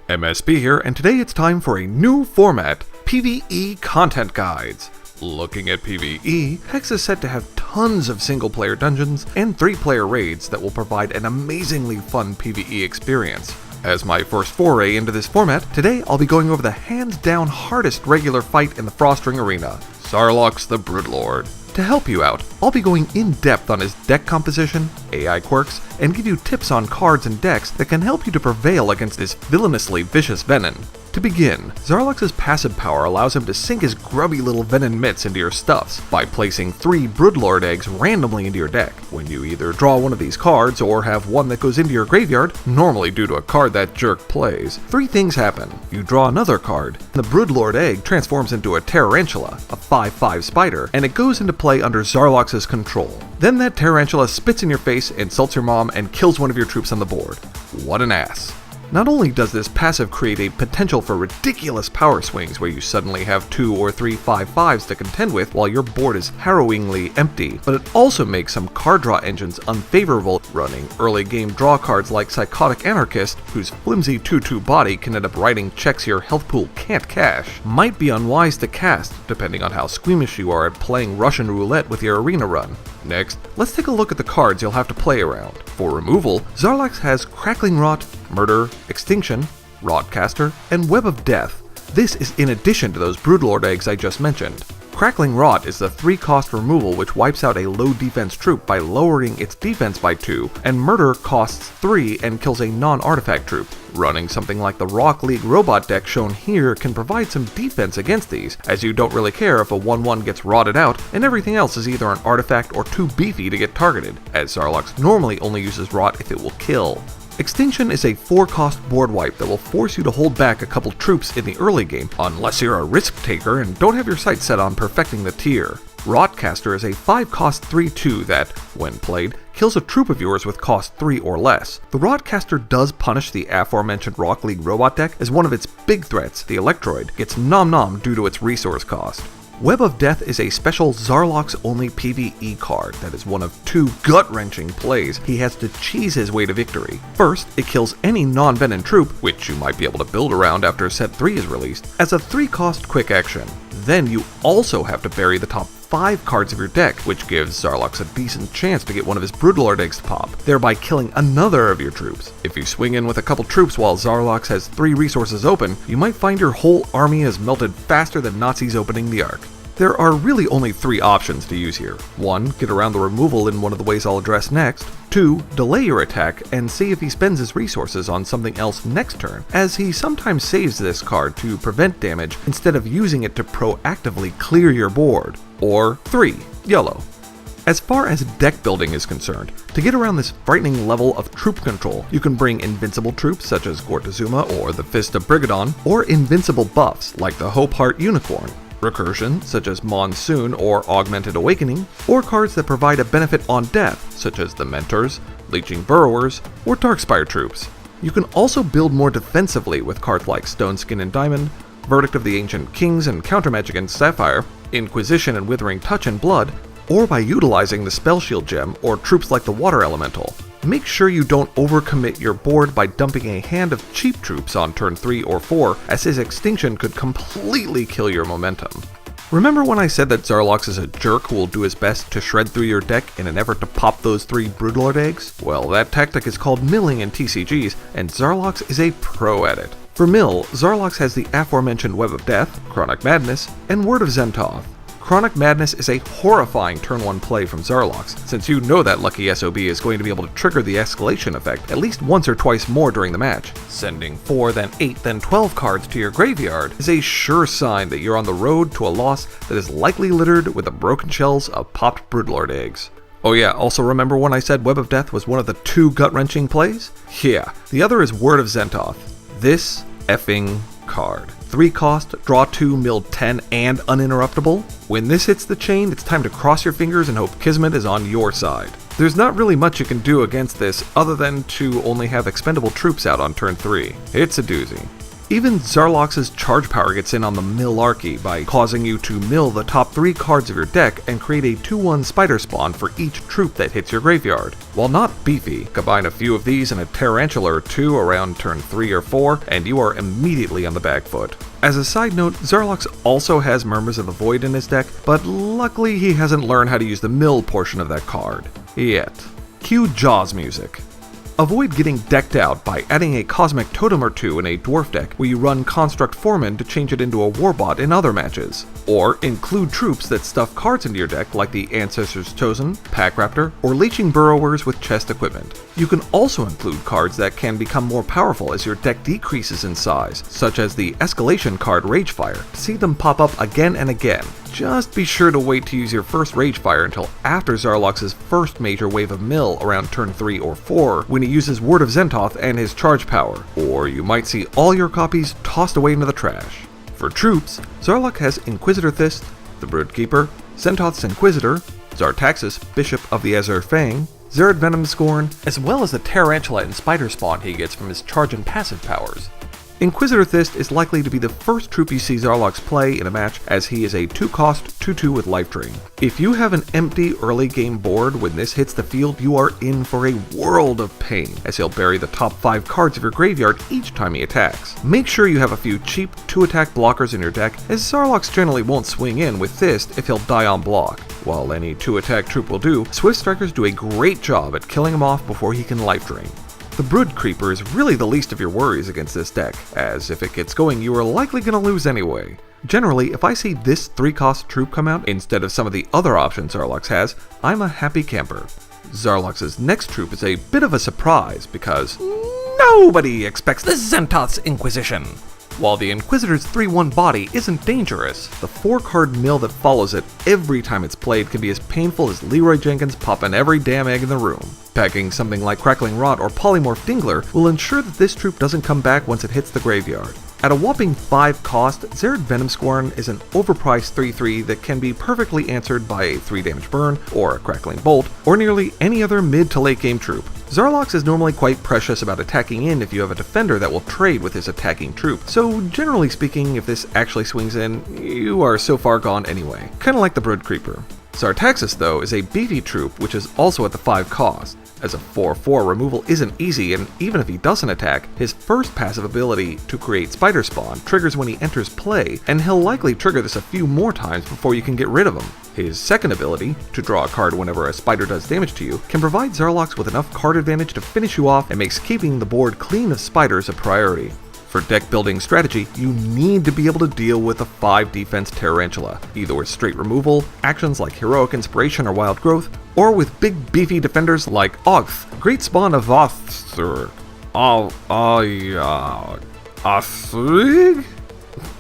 MSB here, and today it's time for a new format, PvE Content Guides. Looking at PvE, Hex is set to have tons of single-player dungeons and 3-player raids that will provide an amazingly fun PvE experience. As my first foray into this format, today I'll be going over the hands-down hardest regular fight in the Frostring Arena, Xarlox the Broodlord. To help you out, I'll be going in-depth on his deck composition, AI quirks, and give you tips on cards and decks that can help you to prevail against his villainously vicious venom. To begin, Zarlox's passive power allows him to sink his grubby little venom mitts into your stuffs by placing 3 Broodlord eggs randomly into your deck. When you either draw one of these cards or have one that goes into your graveyard, normally due to a card that jerk plays, 3 things happen. You draw another card, and the Broodlord egg transforms into a Tarantula, a 5/5 spider, and it goes into play under Zarlox's control. Then that Tarantula spits in your face, insults your mom, and kills one of your troops on the board. What an ass. Not only does this passive create a potential for ridiculous power swings where you suddenly have 2 or 3 5/5s to contend with while your board is harrowingly empty, but it also makes some card draw engines unfavorable, running early game draw cards like Psychotic Anarchist, whose flimsy 2/2 body can end up writing checks your health pool can't cash, might be unwise to cast depending on how squeamish you are at playing Russian roulette with your arena run. Next, let's take a look at the cards you'll have to play around. For removal, Zarlox has Crackling Rot, Murder, Extinction, Rotcaster, and Web of Death. This is in addition to those Broodlord eggs I just mentioned. Crackling Rot is the 3-cost removal which wipes out a low defense troop by lowering its defense by 2, and Murder costs 3 and kills a non-artifact troop. Running something like the Rock League robot deck shown here can provide some defense against these, as you don't really care if a 1/1 gets rotted out, and everything else is either an artifact or too beefy to get targeted, as Zarlox normally only uses Rot if it will kill. Extinction is a 4-cost board wipe that will force you to hold back a couple troops in the early game, unless you're a risk taker and don't have your sights set on perfecting the tier. Rotcaster is a 5-cost 3/2 that, when played, kills a troop of yours with cost 3 or less. The Rotcaster does punish the aforementioned Rock League robot deck, as one of its big threats, the Electroid, gets nom-nom due to its resource cost. Web of Death is a special Zarlox-only PvE card that is one of 2 gut-wrenching plays he has to cheese his way to victory. First, it kills any non-venom troop, which you might be able to build around after set 3 is released, as a 3-cost quick action. Then you also have to bury the top 5 cards of your deck, which gives Zarlox a decent chance to get one of his Broodlord eggs to pop, thereby killing another of your troops. If you swing in with a couple troops while Zarlox has 3 resources open, you might find your whole army has melted faster than Nazis opening the Ark. There are really only 3 options to use here. 1. Get around the removal in one of the ways I'll address next. 2. Delay your attack and see if he spends his resources on something else next turn, as he sometimes saves this card to prevent damage instead of using it to proactively clear your board. Or 3. YOLO. As far as deck building is concerned, to get around this frightening level of troop control, you can bring invincible troops such as Gortazuma or the Fist of Brigadon, or invincible buffs like the Hope Heart Unicorn. Recursion, such as Monsoon or Augmented Awakening, or cards that provide a benefit on death, such as the Mentors, Leeching Burrowers, or Darkspire troops. You can also build more defensively with cards like Stone Skin and Diamond, Verdict of the Ancient Kings and Countermagic and Sapphire, Inquisition and Withering Touch and Blood, or by utilizing the Spell Shield gem or troops like the Water Elemental. Make sure you don't overcommit your board by dumping a hand of cheap troops on turn 3 or 4, as his extinction could completely kill your momentum. Remember when I said that Zarlox is a jerk who will do his best to shred through your deck in an effort to pop those 3 Broodlord eggs? Well, that tactic is called milling in TCGs, and Zarlox is a pro at it. For mill, Zarlox has the aforementioned Web of Death, Chronic Madness, and Word of Zentoth. Chronic Madness is a horrifying turn 1 play from Zarlox, since you know that lucky SOB is going to be able to trigger the escalation effect at least once or twice more during the match. Sending 4, then 8, then 12 cards to your graveyard is a sure sign that you're on the road to a loss that is likely littered with the broken shells of popped Broodlord eggs. Oh yeah, also remember when I said Web of Death was one of the 2 gut-wrenching plays? Yeah, the other is Word of Zentoth. This effing card. 3-cost, draw 2, mill 10, and uninterruptible? When this hits the chain, it's time to cross your fingers and hope Kismet is on your side. There's not really much you can do against this other than to only have expendable troops out on turn 3. It's a doozy. Even Zarlox's charge power gets in on the millarchy by causing you to mill the top 3 cards of your deck and create a 2/1 spider spawn for each troop that hits your graveyard. While not beefy, combine a few of these and a tarantula or 2 around turn 3 or 4, and you are immediately on the back foot. As a side note, Zarlox also has Murmurs of the Void in his deck, but luckily he hasn't learned how to use the mill portion of that card. Yet. Cue Jaws music. Avoid getting decked out by adding a Cosmic Totem or 2 in a Dwarf deck where you run Construct Foreman to change it into a Warbot in other matches. Or include troops that stuff cards into your deck like the Ancestor's Chosen, Pack Raptor, or Leeching Burrowers with chest equipment. You can also include cards that can become more powerful as your deck decreases in size, such as the Escalation card Ragefire, to see them pop up again and again. Just be sure to wait to use your first Ragefire until after Zarlox's first major wave of mill around turn 3 or 4 when he uses Word of Zentoth and his charge power, or you might see all your copies tossed away into the trash. For troops, Zarlox has Inquisitor Thist, the Broodkeeper, Zentoth's Inquisitor, Zartaxis, Bishop of the Azure Fang, Zerad Venom Scorn, as well as the Tarantula and Spider Spawn he gets from his charge and passive powers. Inquisitor Thist is likely to be the first troop you see Zarlox play in a match, as he is a 2-cost 2/2 with Life Drain. If you have an empty early game board when this hits the field, you are in for a world of pain, as he'll bury the top 5 cards of your graveyard each time he attacks. Make sure you have a few cheap 2-attack blockers in your deck, as Zarlox generally won't swing in with Thist if he'll die on block. While any 2-attack troop will do, Swift Strikers do a great job at killing him off before he can Life Drain. The Brood Creeper is really the least of your worries against this deck, as if it gets going you are likely going to lose anyway. Generally, if I see this 3-cost troop come out instead of some of the other options Zarlox has, I'm a happy camper. Zarlox's next troop is a bit of a surprise because nobody expects the Zentoth's Inquisition. While the Inquisitor's 3/1 body isn't dangerous, the 4-card mill that follows it every time it's played can be as painful as Leroy Jenkins popping every damn egg in the room. Packing something like Crackling Rot or Polymorph Dingler will ensure that this troop doesn't come back once it hits the graveyard. At a whopping 5 cost, Zerad Venom Scorn is an overpriced 3/3 that can be perfectly answered by a 3 damage burn, or a Crackling Bolt, or nearly any other mid to late game troop. Zarlox is normally quite precious about attacking in if you have a defender that will trade with his attacking troop, so generally speaking, if this actually swings in, you are so far gone anyway, kinda like the Brood Creeper. Zartaxis, though, is a beefy troop which is also at the 5 cost. As a 4/4, removal isn't easy, and even if he doesn't attack, his first passive ability to create Spider Spawn triggers when he enters play, and he'll likely trigger this a few more times before you can get rid of him. His second ability, to draw a card whenever a spider does damage to you, can provide Zarlox with enough card advantage to finish you off and makes keeping the board clean of spiders a priority. For deck building strategy, you need to be able to deal with a 5 defense Tarantula, either with straight removal, actions like Heroic Inspiration or Wild Growth, or with big beefy defenders like Ogth, Great Spawn of Oththurg. Oththurg?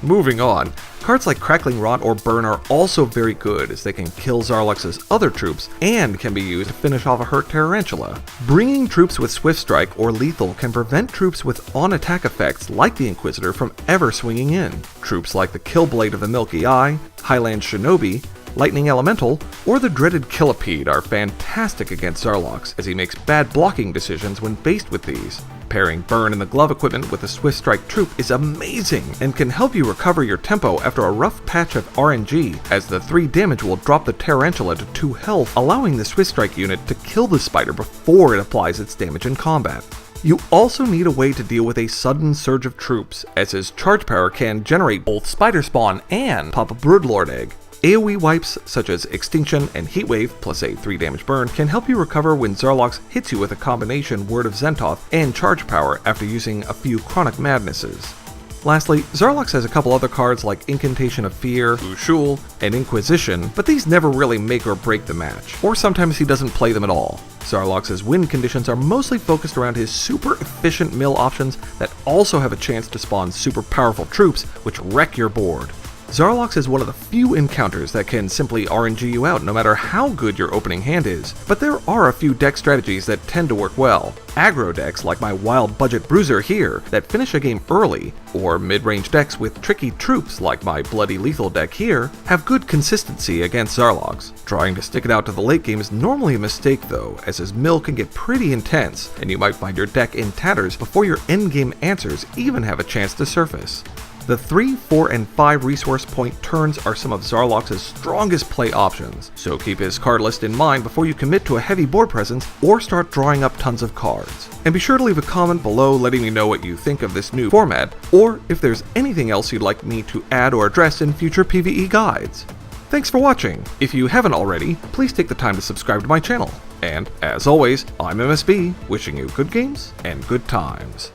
Moving on. Cards like Crackling Rot or Burn are also very good, as they can kill Zarlox's other troops and can be used to finish off a hurt Tarantula. Bringing troops with Swift Strike or Lethal can prevent troops with on-attack effects like the Inquisitor from ever swinging in. Troops like the Killblade of the Milky Eye, Highland Shinobi, Lightning Elemental, or the dreaded Killipede are fantastic against Zarlox, as he makes bad blocking decisions when faced with these. Pairing Burn and the Glove equipment with a Swift Strike troop is amazing, and can help you recover your tempo after a rough patch of RNG, as the 3 damage will drop the Tarantula to 2 health, allowing the Swift Strike unit to kill the spider before it applies its damage in combat. You also need a way to deal with a sudden surge of troops, as his charge power can generate both Spider Spawn and pop a Broodlord egg. AoE wipes such as Extinction and Heatwave plus a 3 damage burn can help you recover when Zarlox hits you with a combination Word of Zentoth and charge power after using a few Chronic Madnesses. Lastly, Zarlox has a couple other cards like Incantation of Fear, Ushul, and Inquisition, but these never really make or break the match, or sometimes he doesn't play them at all. Zarlox's win conditions are mostly focused around his super efficient mill options that also have a chance to spawn super powerful troops which wreck your board. Zarlox is one of the few encounters that can simply RNG you out no matter how good your opening hand is, but there are a few deck strategies that tend to work well. Aggro decks like my Wild Budget Bruiser here that finish a game early, or mid-range decks with tricky troops like my Bloody Lethal deck here, have good consistency against Zarlox. Trying to stick it out to the late game is normally a mistake though, as his mill can get pretty intense, and you might find your deck in tatters before your endgame answers even have a chance to surface. The 3, 4, and 5 resource point turns are some of Zarlox's strongest play options, so keep his card list in mind before you commit to a heavy board presence or start drawing up tons of cards. And be sure to leave a comment below letting me know what you think of this new format, or if there's anything else you'd like me to add or address in future PvE guides. Thanks for watching. If you haven't already, please take the time to subscribe to my channel. And as always, I'm MSB, wishing you good games and good times.